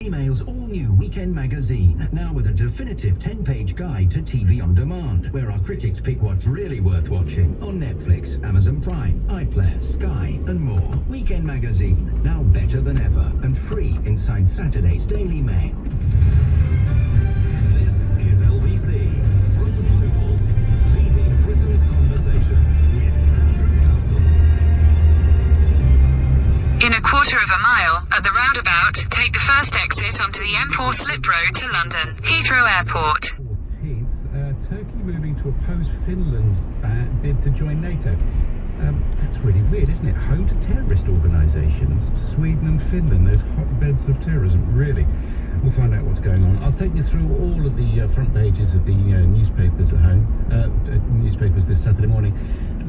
Email's all-new weekend magazine, now with a definitive 10-page guide to TV on demand, where our critics pick what's really worth watching on Netflix, Amazon Prime, iPlayer, Sky, and more. Weekend magazine, now better than ever, and free inside Saturday's Daily Mail. This is LBC from Global, leading Britain's conversation with Andrew Castle. In a quarter of a mile, at the roundabout, take the first exit onto the M4 slip road to London, Heathrow Airport. 14th, Turkey moving to oppose Finland's bid to join NATO. That's really weird, isn't it? Home to terrorist organisations, Sweden and Finland, those hotbeds of terrorism, really. We'll find out what's going on. I'll take you through all of the front pages of the newspapers at home, newspapers this Saturday morning.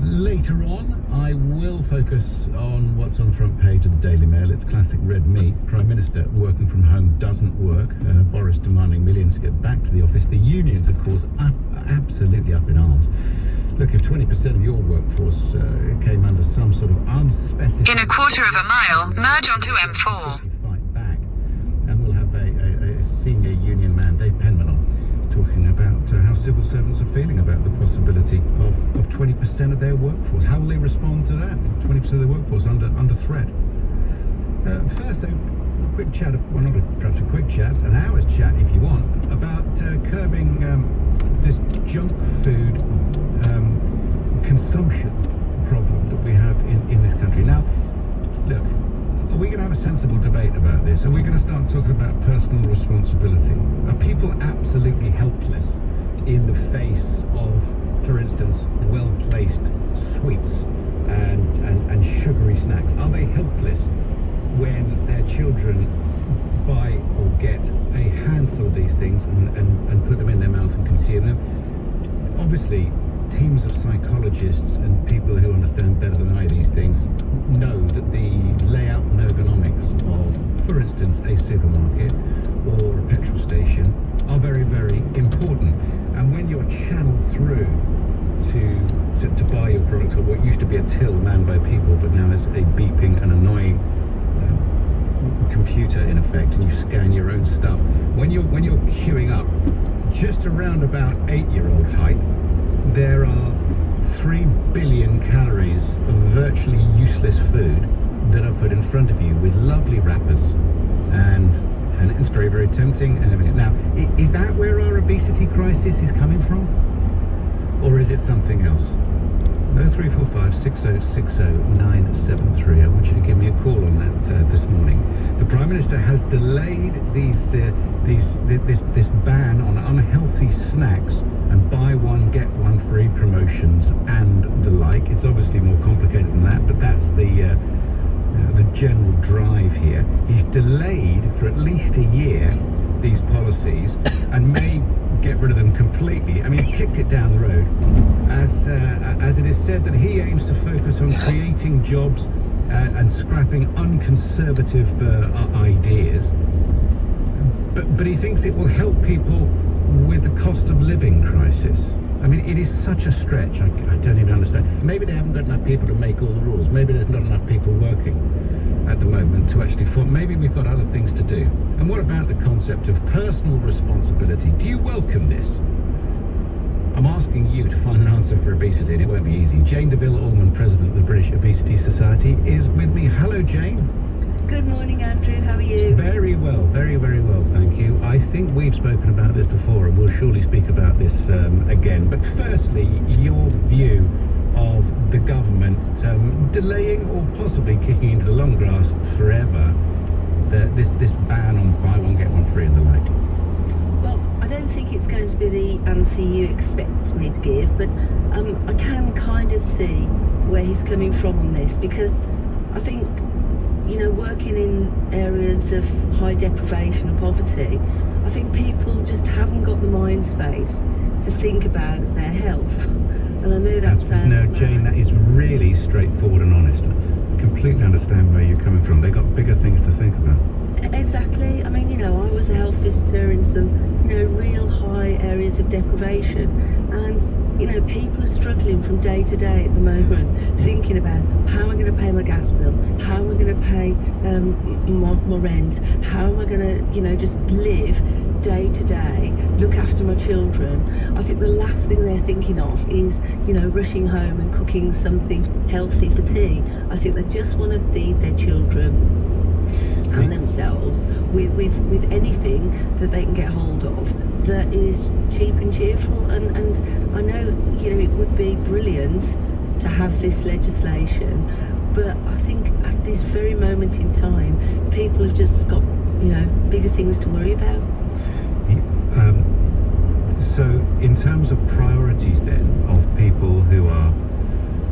Later on, I will focus on what's on the front page of the Daily Mail. It's classic red meat. Prime Minister working from home doesn't work. Boris demanding millions to get back to the office. The unions, of course, absolutely up in arms. Look, if 20% of your workforce came under some sort of unspecified... In a quarter of a mile, merge onto M4. ...fight back. And we'll have a senior union man, Dave Penman, on, talking about how civil servants are feeling about the possibility of 20% of their workforce. How will they respond to that? 20% of their workforce under threat. First, a quick chat, well, not perhaps a quick chat, an hour's chat if you want, about curbing this junk food consumption problem that we have in this country. Now, look, are we going to have a sensible debate about this? Are we going to start talking about personal responsibility? Are people absolutely helpless in the face of, for instance, well-placed sweets and sugary snacks? Are they helpless when their children buy or get a handful of these things and put them in their mouth and consume them? Obviously, teams of psychologists and people who understand better than I these things know that the layout and ergonomics of, for instance, a supermarket or a petrol station are very, very important. And when you're channeled through to buy your products, or what used to be a till manned by people but now is a beeping and annoying computer in effect, and you scan your own stuff, when you're queuing up just around about 8-year-old height, there are 3 billion calories of virtually useless food that are put in front of you with lovely wrappers, and it's very, very tempting and everything. Now, is that where our obesity crisis is coming from, or is it something else? 0345 6060 973. I want you to give me a call on that this morning. The Prime Minister has delayed this ban on unhealthy snacks and buy one get one free promotions and the like. It's obviously more complicated than that, but that's the general drive here. He's delayed for at least a year these policies and may get rid of them completely. I mean, he kicked it down the road, as it is said that he aims to focus on creating jobs and scrapping unconservative ideas. But he thinks it will help people with the cost of living crisis. I mean, it is such a stretch. I don't even understand. Maybe they haven't got enough people to make all the rules. Maybe there's not enough people working at the moment to actually form. Maybe we've got other things to do. And what about the concept of personal responsibility? Do you welcome this? I'm asking you to find an answer for obesity, and it won't be easy. Jane Deville-Allman, President of the British Obesity Society, is with me. Hello, Jane. Good morning, Andrew. How are you? Very well, very, very well, thank you. I think we've spoken about this before, and we'll surely speak about this again. But firstly, your view of the government delaying or possibly kicking into the long grass forever this ban on buy one get one free and the like. Well, I don't think it's going to be the answer you expect me to give, but I can kind of see where he's coming from on this, because I think, you know, working in areas of high deprivation and poverty, I think people just haven't got the mind space to think about their health. And I know that sounds... No, Jane, that is really straightforward and honest. I completely understand where you're coming from. They've got bigger things to think about. Exactly. I mean, I was a health visitor in some, real high areas of deprivation, and people are struggling from day to day at the moment, thinking about how am I going to pay my gas bill, how am I going to pay my rent, how am I going to, just live day to day, look after my children. I think the last thing they're thinking of is, rushing home and cooking something healthy for tea. I think they just want to feed their children and themselves with anything that they can get hold of that is cheap and cheerful. And I know, it would be brilliant to have this legislation, but I think at this very moment in time, people have just got, bigger things to worry about. So in terms of priorities then of people who are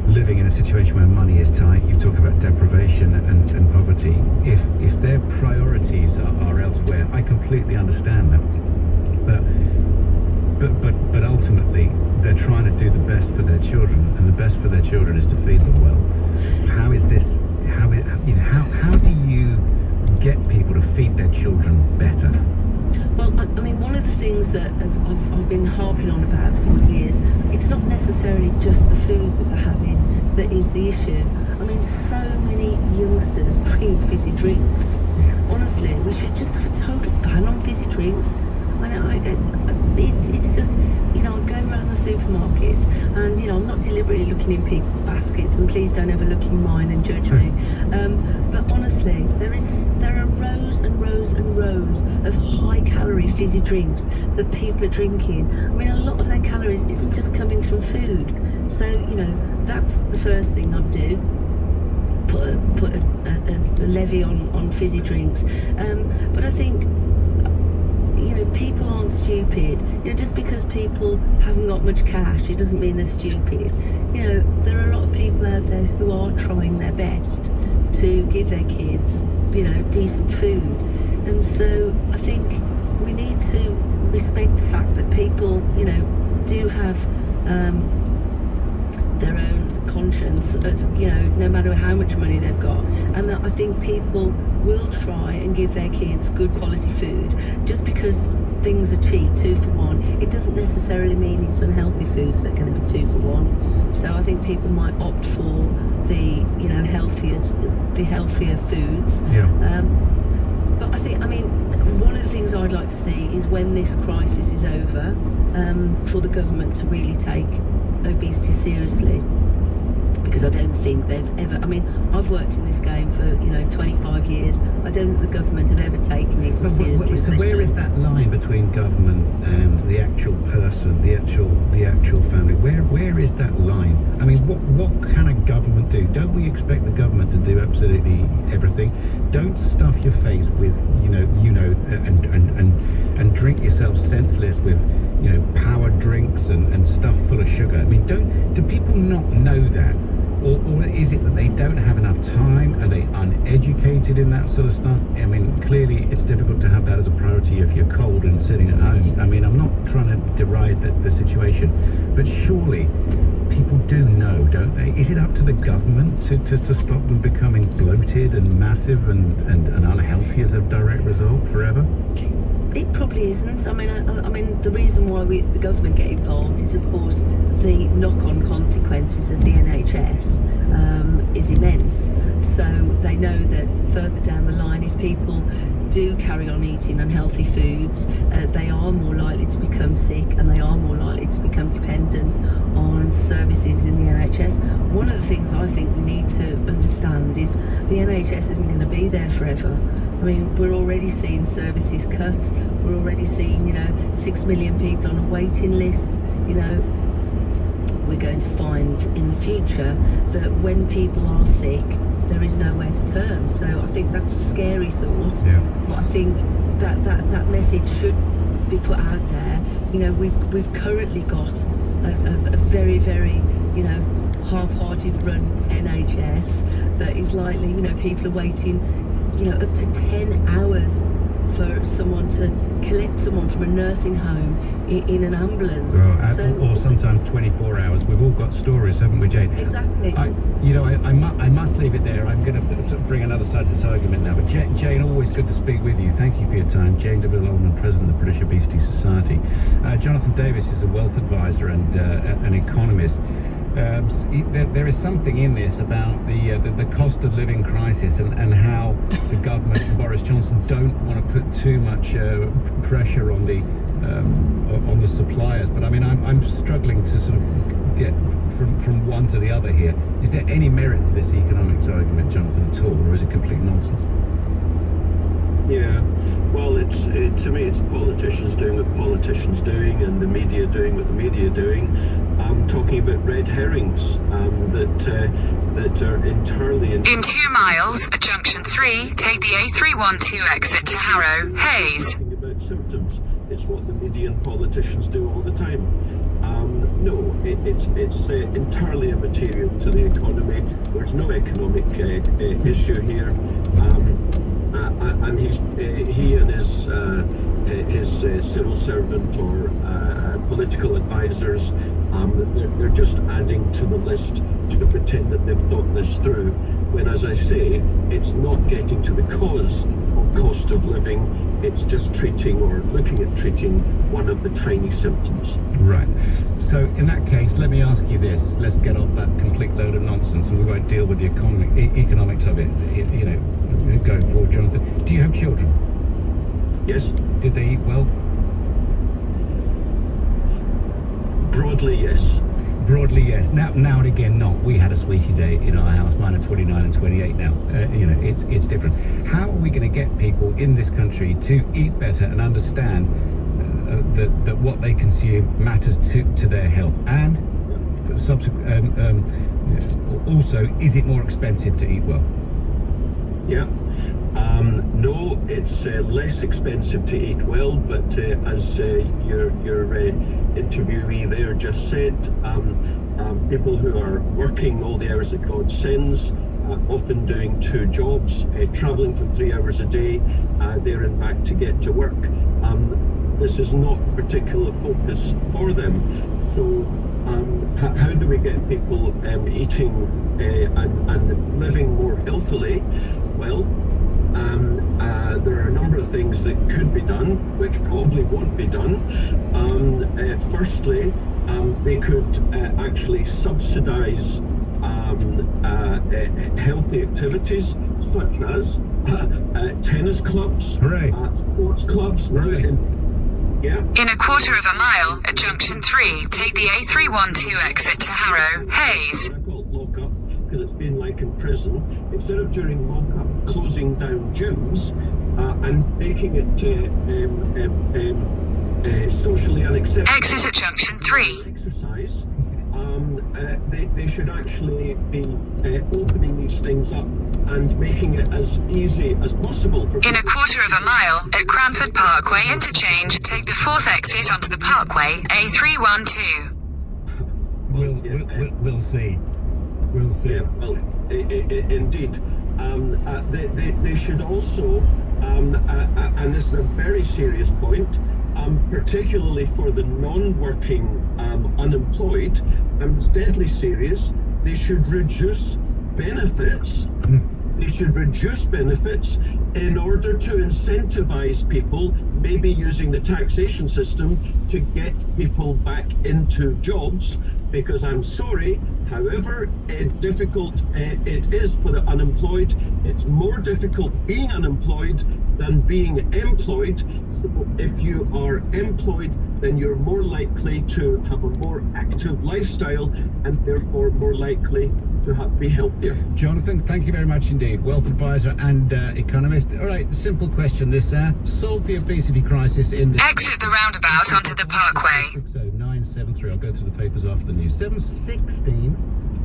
living in a situation where money is tight, you talk about deprivation and poverty. If their priorities are elsewhere, I completely understand that. But ultimately, they're trying to do the best for their children, and the best for their children is to feed them well. How is this? How do you get people to feed their children better? Well, I mean, one of the things that I've been harping on about for years, it's not necessarily just the food that they're having that is the issue. I mean, so many youngsters drink fizzy drinks. Honestly, we should just have a total ban on fizzy drinks. It's just, I go around the supermarket and, I'm not deliberately looking in people's baskets, and please don't ever look in mine and judge me. But honestly, there are rows and rows and rows of high-calorie fizzy drinks that people are drinking. I mean, a lot of their calories isn't just coming from food. So, that's the first thing I'd do. Put a levy on fizzy drinks. But I think, people aren't stupid. Just because people haven't got much cash, it doesn't mean they're stupid. There are a lot of people out there who are trying their best to give their kids, decent food. And so I think we need to respect the fact that people, do have their own conscience, no matter how much money they've got. And that I think people will try and give their kids good quality food. Just because things are cheap, 2 for 1, it doesn't necessarily mean it's unhealthy foods that are going to be 2 for 1. So I think people might opt for the healthier foods. But I mean, one of the things I'd like to see is when this crisis is over, for the government to really take obesity seriously. Because I don't think they've ever, I mean, I've worked in this game for, 25 years. I don't think the government have ever taken it as seriously as they should. So where is that line between government and the actual person, the actual family? Where is that line? I mean, what can a government do? Don't we expect the government to do absolutely everything? Don't stuff your face with, and drink yourself senseless with, power drinks and stuff full of sugar. I mean, do people not know that? Or is it that they don't have enough time? Are they uneducated in that sort of stuff? I mean, clearly it's difficult to have that as a priority if you're cold and sitting at home. I mean, I'm not trying to deride the situation, but surely people do know, don't they? Is it up to the government to stop them becoming bloated and massive and unhealthy as a direct result forever? It probably isn't. I mean, the reason why the government get involved is, of course, the knock-on consequences of the NHS is immense. So they know that further down the line, if people do carry on eating unhealthy foods, they are more likely to become sick, and they are more likely to become dependent on services in the NHS. One of the things I think we need to understand is the NHS isn't going to be there forever. I mean, we're already seeing services cut. We're already seeing, 6 million people on a waiting list. We're going to find in the future that when people are sick, there is nowhere to turn. So I think that's a scary thought. Yeah. But I think that message should be put out there. We've currently got a very, very, half-hearted run NHS that is likely, people are waiting, up to 10 hours for someone to collect someone from a nursing home in an ambulance. Or sometimes 24 hours. We've all got stories, haven't we, Jane? Exactly. I must leave it there. I'm going to bring another side of this argument now. But Jane, always good to speak with you. Thank you for your time. Jane DeVille-Ullman, President of the British Obesity Society. Jonathan Davis is a wealth advisor and an economist. There is something in this about the cost of living crisis and how the government and Boris Johnson don't want to put too much pressure on the suppliers. But I mean, I'm struggling to sort of get from one to the other here. Is there any merit to this economics argument, Jonathan, at all, or is it complete nonsense? Yeah, well, to me, it's politicians doing what politicians doing, and the media doing what the media doing. I'm talking about red herrings that are entirely. In 2 miles, at junction 3, take the A312 exit to Harrow, Hayes. Talking about symptoms, it's what the media and politicians do all the time. No, it's entirely immaterial to the economy. There's no economic issue here. And he and his civil servant or political advisors, they're just adding to the list to pretend that they've thought this through, when, as I say, it's not getting to the cause of cost of living. It's just treating or looking at treating one of the tiny symptoms. Right. So in that case, let me ask you this. Let's get off that complete load of nonsense, and we won't deal with the economics of it, going forward, Jonathan. Do you have children? Yes. Did they eat well? Broadly, yes. Broadly, yes. Now and again, not. We had a sweetie day in our house. Mine are 29 and 28 now. It's different. How are we going to get people in this country to eat better and understand that what they consume matters to their health? And also, is it more expensive to eat well? Yeah. No, it's less expensive to eat well, but as your interviewee there just said, people who are working all the hours that God sends, often doing 2 jobs, travelling for 3 hours a day, there and back to get to work. This is not a particular focus for them. So how do we get people eating and living more healthily? Well, there are a number of things that could be done, which probably won't be done. Firstly, they could actually subsidise healthy activities such as tennis clubs, sports clubs. Right. Yeah. In a quarter of a mile, at junction 3, take the A312 exit to Harrow, Hayes. I call it lock up because it's been like in prison. Instead of during lock up closing down gyms and making it socially unacceptable. Exit at junction 3. Exercise. They should actually be opening these things up and making it as easy as possible for In a quarter of a mile, at Cranford Parkway interchange, take the 4th exit onto the Parkway, A312. We'll see. We'll see. Yeah, well, indeed. They should also, and this is a very serious point, particularly for the non-working unemployed, and it's deadly serious, they should reduce benefits. They should reduce benefits in order to incentivize people, maybe using the taxation system, to get people back into jobs. Because I'm sorry, however difficult it is for the unemployed, it's more difficult being unemployed than being employed. So if you are employed, then you're more likely to have a more active lifestyle and therefore more likely to be healthier. Jonathan, thank you very much indeed. Wealth advisor and economist. All right, simple question this solve the obesity crisis in the... Exit the roundabout onto the Parkway. 60973. I'll go through the papers after the news. 7:16.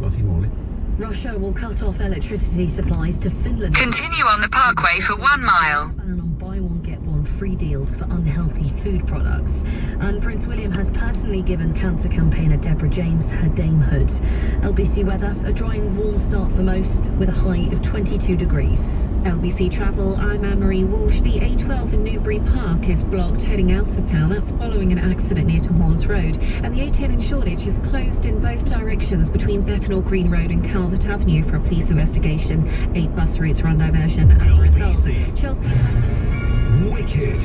Lottie Morley. Russia will cut off electricity supplies to Finland. Continue on the Parkway for 1 mile. Ban on buy one get one free deals for unhealthy food products. And Prince William has personally given cancer campaigner Deborah James her damehood. LBC weather, a dry and warm start for most, with a high of 22 degrees. LBC Travel, I'm Anne-Marie Walsh. The A12 in Newbury Park is blocked heading out of town. That's following an accident near to Horns Road. And the A10 in Shoreditch is closed in both directions between Bethnal Green Road and Calvert Avenue for a police investigation. 8 bus routes are on diversion as a result. LBC. Chelsea. Wicked.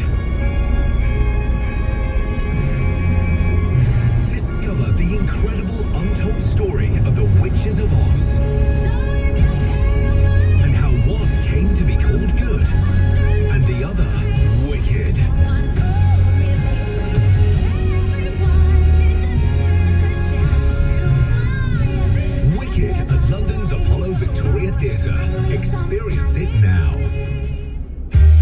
Discover the incredible untold story of the Witches of Oz. And how one came to be called good, and the other wicked. Wicked at London's Apollo Victoria Theatre. Experience it now.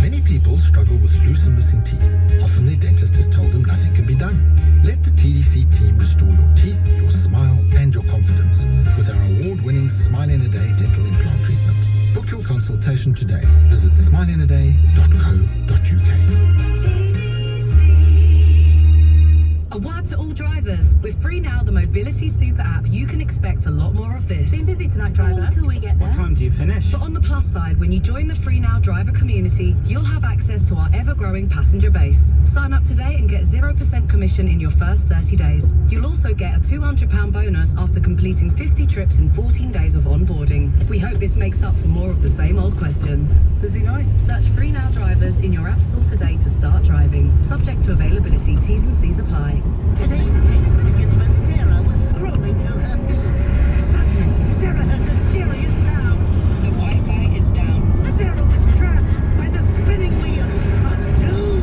Many people struggle with loose and missing teeth. Often their dentist has told them nothing can be done. Let the TDC team restore your teeth, your smile, and your confidence with our award-winning Smile in a Day dental implant treatment. Book your consultation today. Visit smileinaday.co.uk. A word to all drivers. With Free Now, the Mobility Super app, you can expect a lot more of this. Been busy tonight, driver. Till we get there. What time do you finish? But on the plus side, when you join the Free Now driver community, you'll have access to our ever-growing passenger base. Sign up today and get 0% commission in your first 30 days. You'll also get a £200 bonus after completing 50 trips in 14 days of onboarding. We hope this makes up for more of the same old questions. Busy night? Search Free Now drivers in your app store today to start driving. Subject to availability, T's and C's apply. Today's tale begins when Sarah was scrolling through her feed. Suddenly, Sarah heard mysterious sound. The Wi-Fi is down. Sarah was trapped by the spinning wheel of doom.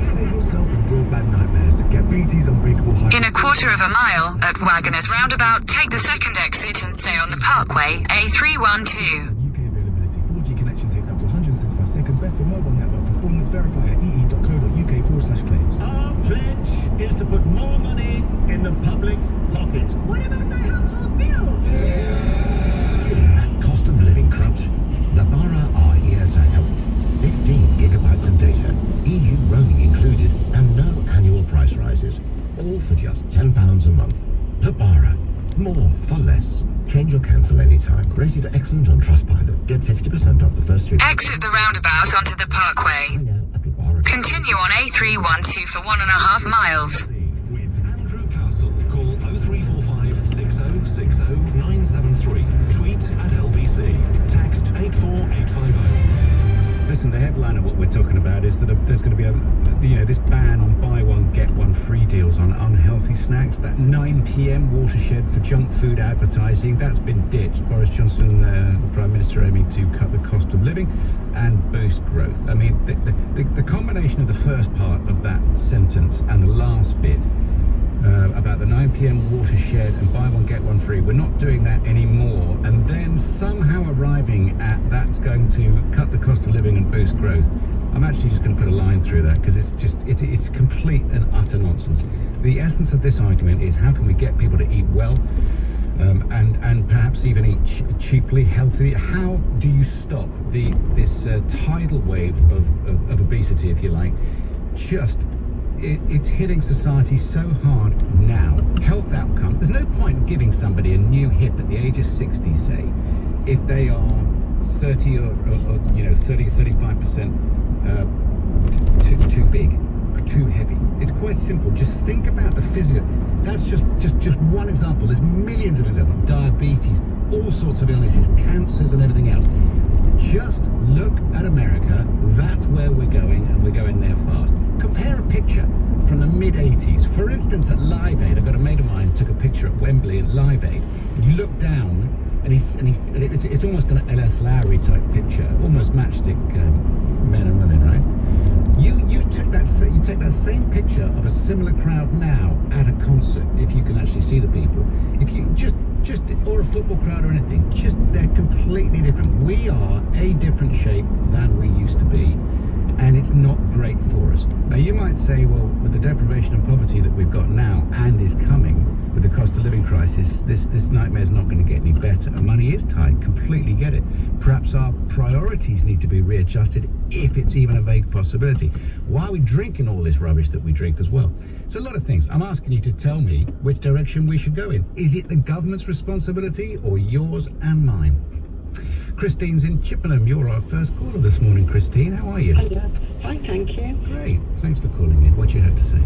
Save yourself from broadband nightmares. Get BT's Unbreakable High. In a quarter of a mile at Wagoners Roundabout, take the second exit and stay on the Parkway A312. UK availability. 4G connection takes up to 175 seconds. Best for mobile network performance. Verify at ee.co.uk/claims. Our pledge is to put more money in the public's pocket. What about my household bills? Feeling that cost of living crunch? Labara are here to help. 15 gigabytes of data, EU roaming included, and no annual price rises. All for just £10 a month. Labara. More for less. Change or cancel anytime. Rated excellent on Trustpilot. Get 50% off the first 3. Exit the roundabout onto the Parkway. I know, at Labara. Continue on A312 for 1.5 miles. With Andrew Castle. Call 0345 6060 973. Tweet at LBC. Text 84850. Listen, the headline of what we're talking about is that there's going to be this ban on buy one get one free deals on unhealthy snacks. That 9 p.m. watershed for junk food advertising, that's been ditched. Boris Johnson, the Prime Minister, aiming to cut the cost of living and boost growth. I mean, the combination of the first part of that sentence and the last bit about the 9 p.m. watershed and buy one get one free, we're not doing that anymore, and then somehow arriving at that's going to cut the cost of living and boost growth. I'm actually just going to put a line through that because it's complete and utter nonsense. The essence of this argument is how can we get people to eat well and perhaps even eat cheaply, healthily? How do you stop this tidal wave of obesity, if you like? It's hitting society so hard now. Health outcome. There's no point giving somebody a new hip at the age of 60, say, if they are 30 or 35% too big, too heavy. It's quite simple. Just think about the physical. That's just one example. There's millions of examples. Diabetes, all sorts of illnesses, cancers and everything else. Just look at America. That's where we're going, and we're going there fast. Compare a picture from the mid-80s. For instance, at Live Aid, I got a mate of mine took a picture at Wembley at Live Aid, and you look down, and it's almost an L.S. Lowry type picture, almost matchstick men and women, right? You take that same picture of a similar crowd now at a concert, if you can actually see the people. If you just or a football crowd or anything, they're completely different. We are a different shape than we used to be, and it's not great for us. Now you might say, well, with the deprivation and poverty that we've got now and is coming, with the cost of living crisis, this nightmare is not going to get any better. Money is tight, completely get it. Perhaps our priorities need to be readjusted, if it's even a vague possibility. Why are we drinking all this rubbish that we drink as well? It's a lot of things. I'm asking you to tell me which direction we should go in. Is it the government's responsibility or yours and mine? Christine's in Chippenham. You're our first caller this morning, Christine. How are you? Hello. Fine, thank you. Great. Thanks for calling in. What do you have to say?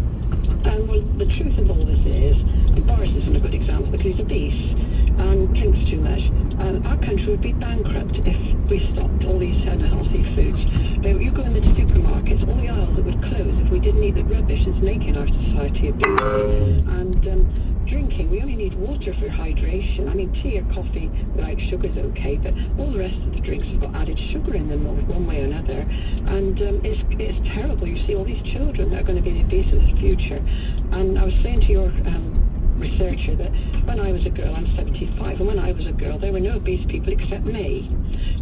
Well, the truth of all this is, and Boris isn't a good example because he's obese and drinks too much. Our country would be bankrupt if we stopped all these unhealthy foods. You go in the supermarkets, all the aisles that would close if we didn't eat the rubbish that's making our society obese. And drinking, we only need water for hydration. I mean, tea or coffee without sugar is okay, but all the rest of the drinks have got added sugar in them one way or another. And it's terrible. You see all these children that are going to be obese in the future. And I was saying to your researcher that when I was a girl, I'm 75, and when I was a girl, there were no obese people except me.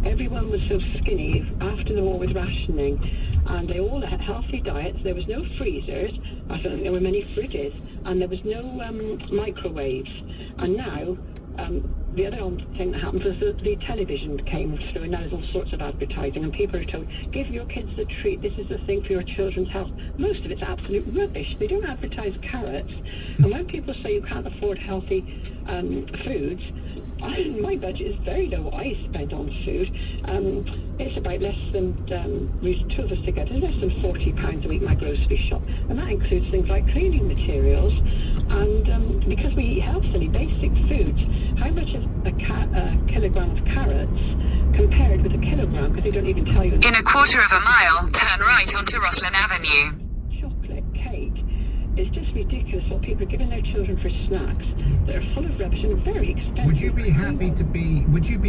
Everyone was so skinny after the war with rationing, and they all had healthy diets. There was no freezers. I don't think there were many fridges, and there was no microwaves. And now, the other thing that happened was that the television came through, and now there's all sorts of advertising, and people are told, give your kids a treat, this is the thing for your children's health. Most of it's absolute rubbish. They don't advertise carrots. And when people say you can't afford healthy foods, my budget is very low. What I spend on food, it's about less than, we two of us together, less than £40 a week in my grocery shop. And that includes things like cleaning materials. And because we eat healthily, basic foods, how much is a kilogram of carrots compared with a kilogram? Because they don't even tell you. In a quarter of a mile, turn right onto Roslyn Avenue. Chocolate cake. It's just ridiculous what people are giving their children for snacks that are full of rubbish and very expensive. Would you be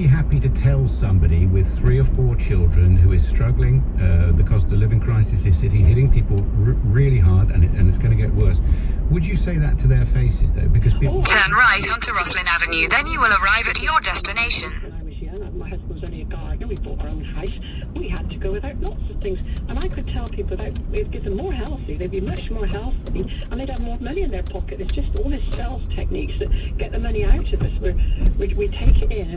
happy to tell somebody with 3 or 4 children who is struggling, the cost of living crisis is hitting people really hard, and it's going to get worse? Would you say that to their faces though? Because people turn right onto Roslyn Avenue, then you will arrive at your destination. When I was young, my husband was only a gardener. We bought our own house. We had to go without lots of things, and I could tell people that it'd give them more healthy. They'd be much more healthy, and they'd have more money in their pocket. It's just all this sales techniques that get the money out of us. We take it in.